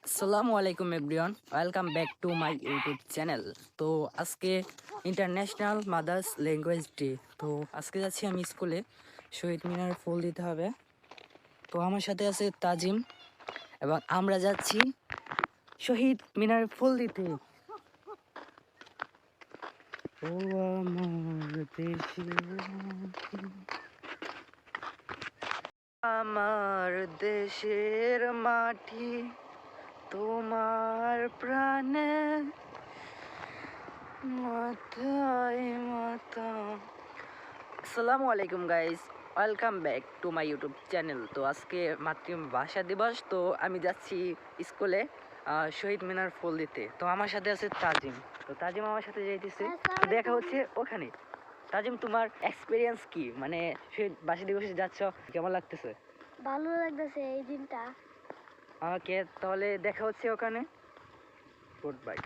আসসালামু আলাইকুম everyone, welcome back to my YouTube channel. তো আজকে ইন্টারন্যাশনাল মাদার্স ল্যাঙ্গুয়েজ ডে। তো আজকে যাচ্ছি আমি স্কুলে, শহীদ মিনার ফুল দিতে হবে। তো আমার সাথে আছে তাজিম এবং আমরা যাচ্ছি শহীদ মিনার ফুল দিতে। ও আমার দেশের মাটি, আমার দেশের মাটি তোমার প্রাণে মাথায় মাথা। আসসালামু আলাইকুম guys, welcome back to my YouTube channel. তো আজকে মাতৃভাষা দিবস, তো আমি যাচ্ছি স্কুলে শহীদ মিনার ফুল দিতে। তো আমার সাথে আছে তাজিম। তো তাজিম আমার সাথে যাইতেছে, তো দেখা হচ্ছে ওখানে। তাজিম, তোমার এক্সপিরিয়েন্স কি, মানে শহীদ ভাষা দিবসে যাচ্ছ, কেমন লাগতেছে? ভালো লাগতেছে এই দিনটা। ওকে, তাহলে দেখা হচ্ছে ওখানে। Good bye.